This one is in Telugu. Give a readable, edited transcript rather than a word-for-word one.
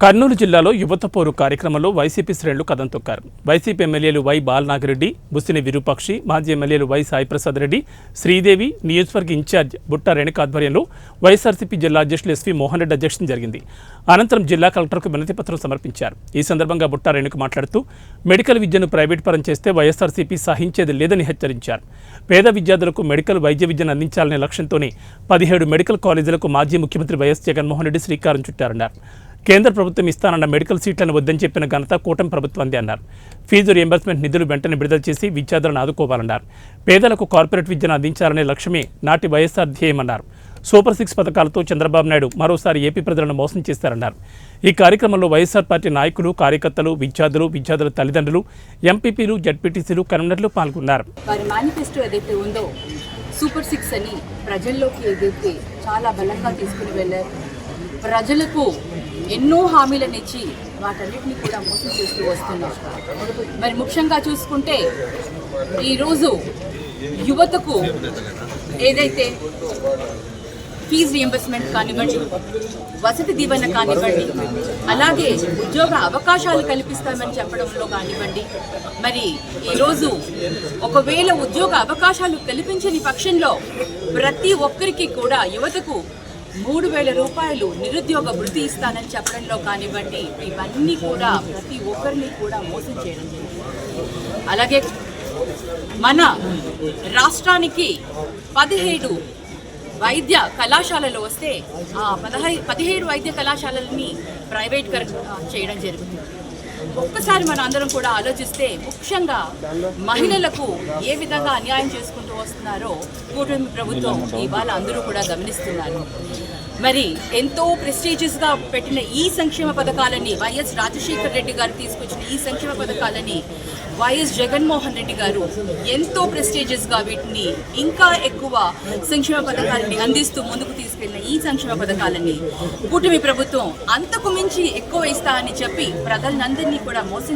కర్నూలు జిల్లాలో యువత పోరు కార్యక్రమంలో వైసీపీ శ్రేణులు కదం తొక్కారు. వైసీపీ ఎమ్మెల్యేలు వై బాలనాగిరెడ్డి, బుస్సిని విరూపాక్షి, మాజీ ఎమ్మెల్యేలు వై సాయిప్రసాద్ రెడ్డి, శ్రీదేవి, నియోజకవర్గ ఇన్ఛార్జ్ బుట్టా రేణుక ఆధ్వర్యంలో వైఎస్ఆర్సీపీ జిల్లా అధ్యక్షులు ఎస్వి మోహన్ రెడ్డి అధ్యక్షతన జరిగింది. అనంతరం జిల్లా కలెక్టర్కు వినతి పత్రం సమర్పించారు. ఈ సందర్భంగా బుట్టా రేణుక మాట్లాడుతూ మెడికల్ విద్యను ప్రైవేట్ పరం చేస్తే వైఎస్ఆర్సీపీ సహించేది లేదని హెచ్చరించారు. పేద విద్యార్థులకు మెడికల్ వైద్య విద్యను అందించాలనే లక్ష్యంతోనే 17 మెడికల్ కాలేజీలకు మాజీ ముఖ్యమంత్రి వైఎస్ జగన్మోహన్ రెడ్డి శ్రీకారం చుట్టారన్నారు. కేంద్ర ప్రభుత్వం ఇస్తానన్న మెడికల్ సీట్లను వద్దని చెప్పిన ఘనత కూటమి ప్రభుత్వందే అన్నారు. ఫీజు రియంబర్స్మెంట్ నిధులు వెంటనే విడుదల చేసి విద్యార్థులను ఆదుకోవాలన్నారు. పేదలకు కార్పొరేట్ విద్యను అందించాలనే లక్ష్యమే నాటి వైఎస్ఆర్ ధ్యేయమన్నారు. సూపర్ 6 పథకాలతో చంద్రబాబు నాయుడు మరోసారి ఏపీ ప్రజలను మోసం చేశారన్నారు. ఈ కార్యక్రమంలో వైఎస్ఆర్ పార్టీ నాయకులు, కార్యకర్తలు, విద్యార్థుల తల్లిదండ్రులు, ఎంపీపీలు, జడ్పీటీసీలు, కన్వీనర్లు పాల్గొన్నారు. వారి మేనిఫెస్టో ఏదైతే ఉందో సూపర్ 6 అని ప్రజల్లోకి ఏదైతే చాలా బలంగా తీసుకుని వెళ్ళారు. ప్రజలకు ఎన్నో హామీలను ఇచ్చి వాటన్నిటిని కూడా మోసం చేస్తూ వస్తున్నారు. మరి ముఖ్యంగా చూసుకుంటే ఈరోజు యువతకు ఏదైతే ఫీజు రియంబర్స్మెంట్ కానివ్వండి, వసతి దీవెన కానివ్వండి, అలాగే ఉద్యోగ అవకాశాలు కల్పిస్తామని చెప్పడంలో కానివ్వండి, మరి ఈరోజు ఒకవేళ ఉద్యోగ అవకాశాలు కల్పించని పక్షంలో ప్రతి ఒక్కరికి కూడా యువతకు 3,000 రూపాయలు నిరుద్యోగ వృత్తి ఇస్తానని చెప్పడంలో కానివ్వండి, ఇవన్నీ కూడా ప్రతి ఒక్కరిని కూడా మోసం చేయడం జరిగింది. అలాగే మన రాష్ట్రానికి 17 వైద్య కళాశాలలు వస్తే ఆ 17 వైద్య కళాశాలలని ప్రైవేట్ చేయడం జరుగుతుంది. ఒక్కసారి మనం అందరం కూడా ఆలోచిస్తే ముఖ్యంగా మహిళలకు ఏ విధంగా అన్యాయం చేసుకుంటూ వస్తున్నారో కూటమి ప్రభుత్వం ఇవాళ అందరూ కూడా గమనిస్తున్నారు. మరి ఎంతో ప్రెస్టీజియస్గా పెట్టిన ఈ సంక్షేమ పథకాలని, వైఎస్ రాజశేఖర రెడ్డి గారు తీసుకొచ్చిన ఈ సంక్షేమ పథకాలని వైఎస్ జగన్మోహన్ రెడ్డి గారు ఎంతో ప్రెస్టీజియస్గా వీటిని ఇంకా ఎక్కువ సంక్షేమ పథకాలని అందిస్తూ ముందుకు తీసుకెళ్లిన ఈ సంక్షేమ పథకాలని కూటమి ప్రభుత్వం అంతకు మించి ఎక్కువ ఇస్తా అని చెప్పి ప్రజలందరినీ కూడా మోసం